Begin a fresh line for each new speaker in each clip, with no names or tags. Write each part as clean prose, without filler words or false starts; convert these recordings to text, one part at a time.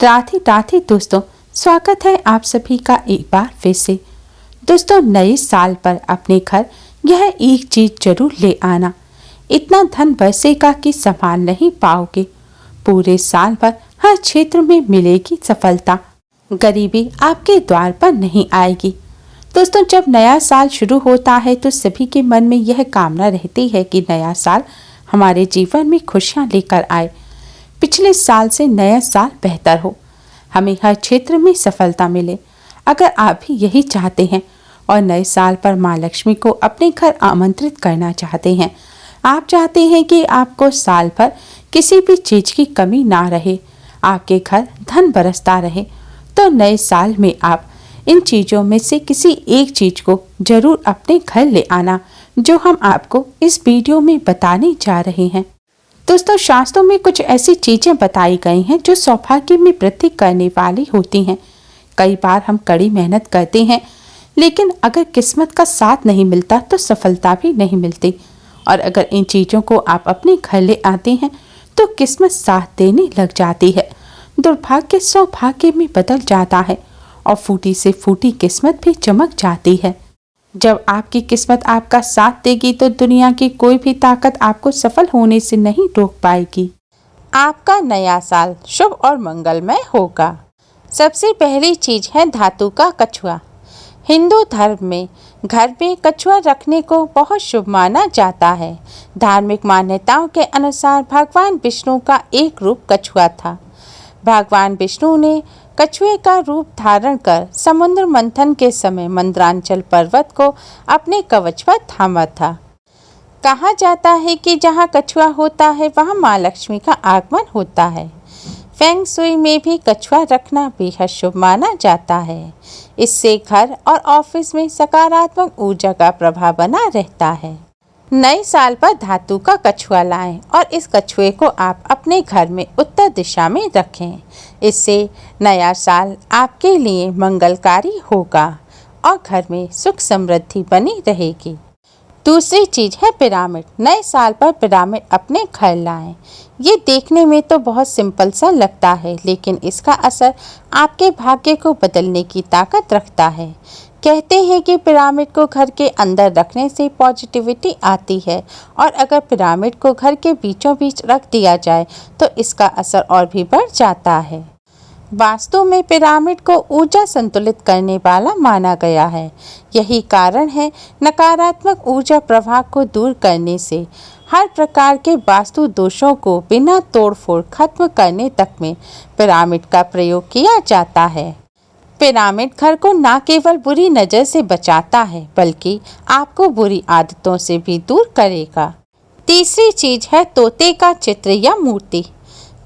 राधे राधे दोस्तों, स्वागत है आप सभी का एक बार फिर से। दोस्तों, नए साल पर अपने घर यह एक चीज जरूर ले आना। इतना धन बरसेगा कि संभाल नहीं पाओगे। पूरे साल भर हर क्षेत्र में मिलेगी सफलता, गरीबी आपके द्वार पर नहीं आएगी। दोस्तों, जब नया साल शुरू होता है तो सभी के मन में यह कामना रहती है कि नया साल हमारे जीवन में खुशियां लेकर आए, पिछले साल से नया साल बेहतर हो, हमें हर क्षेत्र में सफलता मिले। अगर आप भी यही चाहते हैं और नए साल पर माँ लक्ष्मी को अपने घर आमंत्रित करना चाहते हैं, आप चाहते हैं कि आपको साल भर किसी भी चीज की कमी ना रहे, आपके घर धन बरसता रहे, तो नए साल में आप इन चीजों में से किसी एक चीज को जरूर अपने घर ले आना, जो हम आपको इस वीडियो में बताने जा रहे हैं। दोस्तों, शास्त्रों में कुछ ऐसी चीजें बताई गई हैं जो सौभाग्य में वृद्धि करने वाली होती हैं। कई बार हम कड़ी मेहनत करते हैं, लेकिन अगर किस्मत का साथ नहीं मिलता तो सफलता भी नहीं मिलती। और अगर इन चीजों को आप अपने घर ले आते हैं तो किस्मत साथ देने लग जाती है, दुर्भाग्य सौभाग्य में बदल जाता है और फूटी से फूटी किस्मत भी चमक जाती है। जब आपकी किस्मत आपका साथ देगी तो दुनिया की कोई भी ताकत आपको सफल होने से नहीं रोक पाएगी। आपका नया साल शुभ और मंगलमय होगा। सबसे पहली चीज है धातु का कछुआ। हिंदू धर्म में घर में कछुआ रखने को बहुत शुभ माना जाता है। धार्मिक मान्यताओं के अनुसार भगवान विष्णु का एक रूप कछुआ था। भगवान विष्णु ने कछुए का रूप धारण कर समुद्र मंथन के समय मंदरांचल पर्वत को अपने कवच पर थामा था। कहा जाता है कि जहाँ कछुआ होता है वहाँ माँ लक्ष्मी का आगमन होता है। फेंग शुई में भी कछुआ रखना बेहद शुभ माना जाता है। इससे घर और ऑफिस में सकारात्मक ऊर्जा का प्रभाव बना रहता है। नए साल पर धातु का कछुआ लाएं और इस कछुए को आप अपने घर में उत्तर दिशा में रखें। इससे नया साल आपके लिए मंगलकारी होगा और घर में सुख समृद्धि बनी रहेगी। दूसरी चीज है पिरामिड। नए साल पर पिरामिड अपने घर लाएं। ये देखने में तो बहुत सिंपल सा लगता है, लेकिन इसका असर आपके भाग्य को बदलने की ताकत रखता है। कहते हैं कि पिरामिड को घर के अंदर रखने से पॉजिटिविटी आती है और अगर पिरामिड को घर के बीचों बीच रख दिया जाए तो इसका असर और भी बढ़ जाता है। वास्तु में पिरामिड को ऊर्जा संतुलित करने वाला माना गया है। यही कारण है नकारात्मक ऊर्जा प्रवाह को दूर करने से हर प्रकार के वास्तु दोषों को बिना तोड़फोड़ खत्म करने तक में पिरामिड का प्रयोग किया जाता है। पिरामिड घर को न केवल बुरी नज़र से बचाता है, बल्कि आपको बुरी आदतों से भी दूर करेगा। तीसरी चीज है तोते का चित्र या मूर्ति।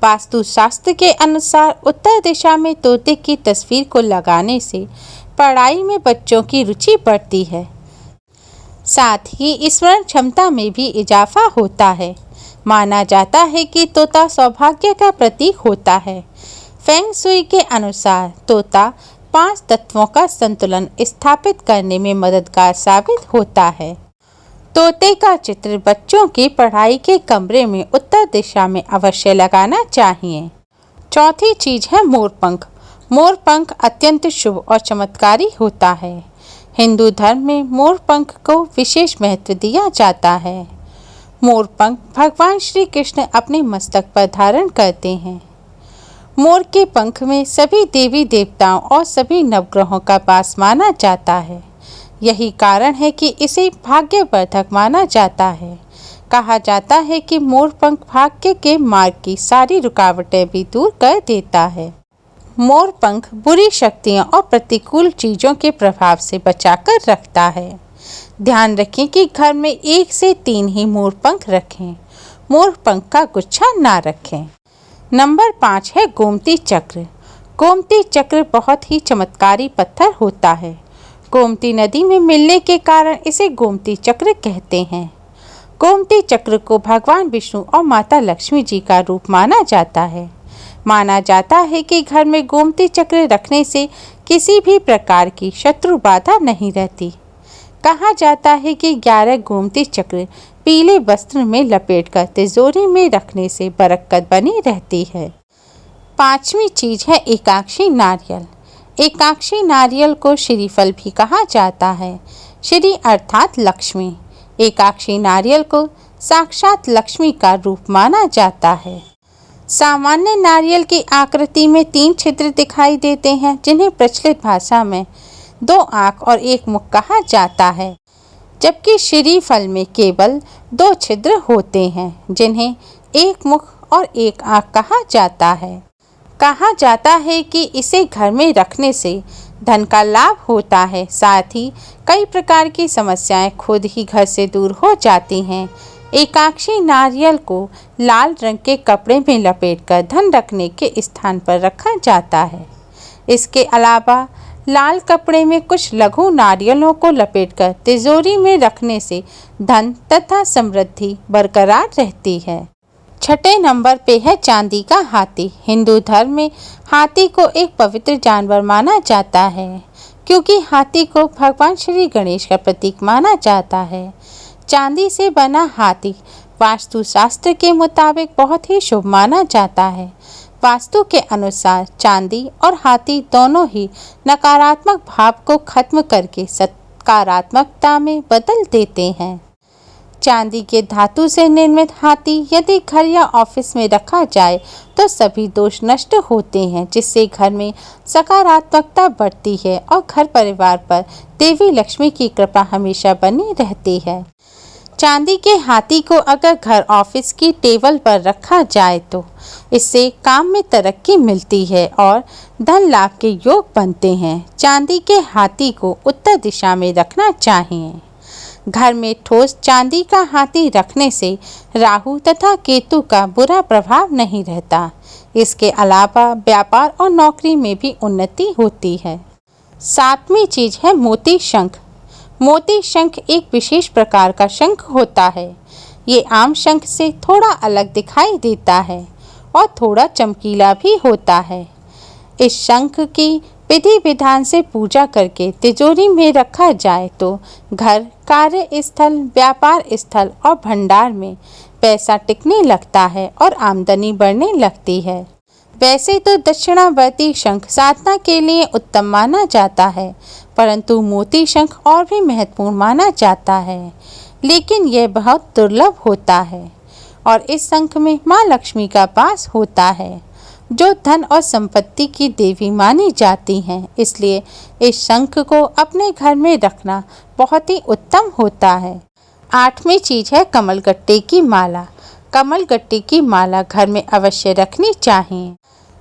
वास्तु शास्त्र के अनुसार उत्तर दिशा में तोते की तस्वीर को लगाने से पढ़ाई में बच्चों की रुचि बढ़ती है। साथ ही स्मरण क्षमता में भी इजाफा होता है। माना जाता है कि तोता सौभाग्य का प्रतीक होता है। फेंग शुई के अनुसार तोता 5 तत्वों का संतुलन स्थापित करने में मददगार साबित होता है। तोते का चित्र बच्चों की पढ़ाई के कमरे में उत्तर दिशा में अवश्य लगाना चाहिए। चौथी चीज है मोरपंख। मोरपंख अत्यंत शुभ और चमत्कारी होता है। हिंदू धर्म में मोरपंख को विशेष महत्व दिया जाता है। मोरपंख भगवान श्री कृष्ण अपने मस्तक पर धारण करते हैं। मोर के पंख में सभी देवी देवताओं और सभी नवग्रहों का वास माना जाता है। यही कारण है कि इसे भाग्यवर्धक माना जाता है। कहा जाता है कि मोर पंख भाग्य के मार्ग की सारी रुकावटें भी दूर कर देता है। मोर पंख बुरी शक्तियों और प्रतिकूल चीजों के प्रभाव से बचाकर रखता है। ध्यान रखें कि घर में 1 से 3 ही मोर पंख रखें। मोर पंख का गुच्छा ना रखें। नंबर 5 है गोमती चक्र। गोमती चक्र बहुत ही चमत्कारी पत्थर होता है। गोमती नदी में मिलने के कारण इसे गोमती चक्र कहते हैं। गोमती चक्र को भगवान विष्णु और माता लक्ष्मी जी का रूप माना जाता है। माना जाता है कि घर में गोमती चक्र रखने से किसी भी प्रकार की शत्रु बाधा नहीं रहती। कहा जाता है कि 11 गोमती चक्र पीले वस्त्र में लपेटकर तिजोरी में रखने से बरकत बनी रहती है। पांचवी चीज है एकाक्षी नारियल। एकाक्षी नारियल को श्रीफल भी कहा जाता है। श्री अर्थात लक्ष्मी। एकाक्षी नारियल को साक्षात लक्ष्मी का रूप माना जाता है। सामान्य नारियल की आकृति में 3 छिद्र दिखाई देते हैं, जिन्हें प्रचलित भाषा में 2 आँख और 1 मुख कहा जाता है, जबकि श्रीफल में केवल 2 छिद्र होते हैं, जिन्हें 1 मुख और 1 आँख कहा जाता है। कहा जाता है कि इसे घर में रखने से धन का लाभ होता है, साथ ही कई प्रकार की समस्याएं खुद ही घर से दूर हो जाती हैं। एकाक्षी नारियल को लाल रंग के कपड़े में लपेटकर धन रखने के स्थान पर रखा जाता है। इसके अलावा लाल कपड़े में कुछ लघु नारियलों को लपेटकर तिजोरी में रखने से धन तथा समृद्धि बरकरार रहती है। छठे नंबर पे है चांदी का हाथी। हिंदू धर्म में हाथी को एक पवित्र जानवर माना जाता है, क्योंकि हाथी को भगवान श्री गणेश का प्रतीक माना जाता है। चांदी से बना हाथी वास्तु शास्त्र के मुताबिक बहुत ही शुभ माना जाता है। वास्तु के अनुसार चांदी और हाथी दोनों ही नकारात्मक भाव को खत्म करके सकारात्मकता में बदल देते हैं। चांदी के धातु से निर्मित हाथी यदि घर या ऑफिस में रखा जाए तो सभी दोष नष्ट होते हैं, जिससे घर में सकारात्मकता बढ़ती है और घर परिवार पर देवी लक्ष्मी की कृपा हमेशा बनी रहती है। चांदी के हाथी को अगर घर ऑफिस की टेबल पर रखा जाए तो इससे काम में तरक्की मिलती है और धन लाभ के योग बनते हैं। चांदी के हाथी को उत्तर दिशा में रखना चाहिए। घर में ठोस चांदी का हाथी रखने से राहु तथा केतु का बुरा प्रभाव नहीं रहता। इसके अलावा व्यापार और नौकरी में भी उन्नति होती है। 7वीं चीज है मोती शंख। मोती शंख एक विशेष प्रकार का शंख होता है। ये आम शंख से थोड़ा अलग दिखाई देता है और थोड़ा चमकीला भी होता है। इस शंख की विधि विधान से पूजा करके तिजोरी में रखा जाए तो घर, कार्य स्थल, व्यापार स्थल और भंडार में पैसा टिकने लगता है और आमदनी बढ़ने लगती है। वैसे तो दक्षिणावर्ती शंख साधना के लिए उत्तम माना जाता है, परंतु मोती शंख और भी महत्वपूर्ण माना जाता है, लेकिन यह बहुत दुर्लभ होता है और इस शंख में माँ लक्ष्मी का वास होता है, जो धन और संपत्ति की देवी मानी जाती हैं। इसलिए इस शंख को अपने घर में रखना बहुत ही उत्तम होता है। 8वीं चीज है कमलगट्टे की माला। कमलगट्टे की माला घर में अवश्य रखनी चाहिए।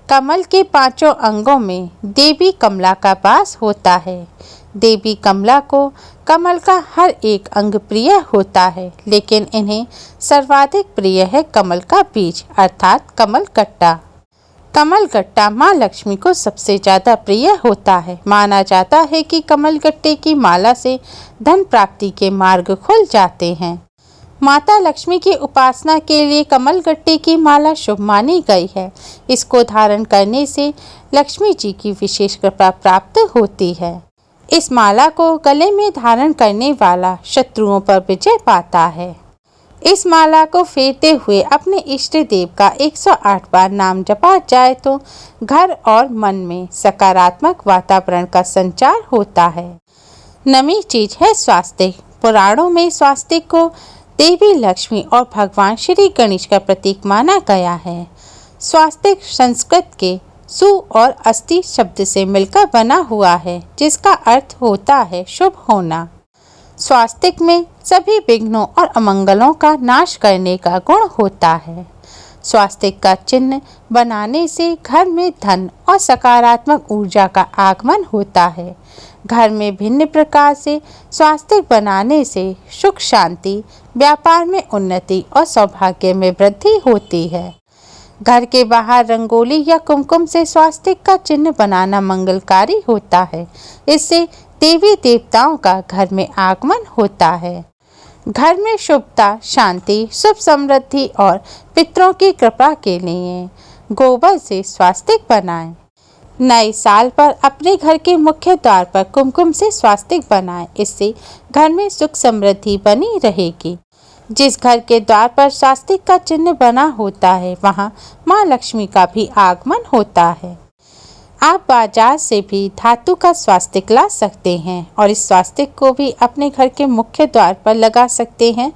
कमल के 5 अंगों में देवी कमला का वास होता है। देवी कमला को कमल का हर एक अंग प्रिय होता है, लेकिन इन्हें सर्वाधिक प्रिय है कमल का बीज अर्थात कमलगट्टा। कमलगट्टा माँ लक्ष्मी को सबसे ज़्यादा प्रिय होता है। माना जाता है कि कमलगट्टे की माला से धन प्राप्ति के मार्ग खुल जाते हैं। माता लक्ष्मी की उपासना के लिए कमलगट्टे की माला शुभ मानी गई है। इसको धारण करने से लक्ष्मी जी की विशेष कृपा प्राप्त होती है। इस माला को गले में धारण करने वाला शत्रुओं पर विजय पाता है। इस माला को फेरते हुए अपने इष्ट देव का 108 बार नाम जपा जाए तो घर और मन में सकारात्मक वातावरण का संचार होता है। 9वीं चीज है स्वास्तिक। पुराणों में स्वास्तिक को देवी लक्ष्मी और भगवान श्री गणेश का प्रतीक माना गया है। स्वास्तिक संस्कृत के सु और अस्ति शब्द से मिलकर बना हुआ है, जिसका अर्थ होता है शुभ होना। स्वास्तिक में सभी विघ्नों और अमंगलों का नाश करने का गुण होता है। स्वास्तिक का चिन्ह बनाने से घर में धन और सकारात्मक ऊर्जा का आगमन होता है। घर में भिन्न प्रकार से स्वास्तिक बनाने से सुख शांति, व्यापार में उन्नति और सौभाग्य में वृद्धि होती है। घर के बाहर रंगोली या कुमकुम से स्वास्तिक का चिन्ह बनाना मंगलकारी होता है। इससे देवी देवताओं का घर में आगमन होता है। घर में शुभता, शांति, शुभ समृद्धि और पितरों की कृपा के लिए गोबर से स्वास्तिक बनाएं। नए साल पर अपने घर के मुख्य द्वार पर कुमकुम से स्वास्तिक बनाएं। इससे घर में सुख समृद्धि बनी रहेगी। जिस घर के द्वार पर स्वास्तिक का चिन्ह बना होता है वहाँ माँ लक्ष्मी का भी आगमन होता है। आप बाजार से भी धातु का स्वास्तिक ला सकते हैं और इस स्वास्तिक को भी अपने घर के मुख्य द्वार पर लगा सकते हैं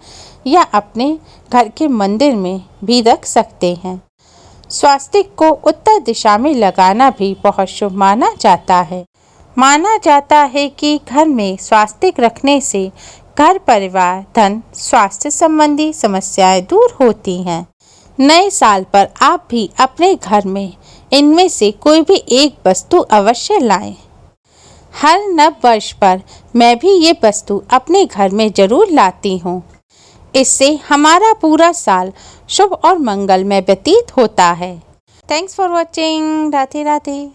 या अपने घर के मंदिर में भी रख सकते हैं। स्वास्तिक को उत्तर दिशा में लगाना भी बहुत शुभ माना जाता है। माना जाता है कि घर में स्वास्तिक रखने से घर परिवार धन स्वास्थ्य संबंधी समस्याएं दूर होती हैं। नए साल पर आप भी अपने घर में इनमें से कोई भी एक वस्तु अवश्य लाएं। हर नव वर्ष पर मैं भी ये वस्तु अपने घर में जरूर लाती हूँ। इससे हमारा पूरा साल शुभ और मंगलमय व्यतीत होता है। Thanks for watching. Radhe Radhe.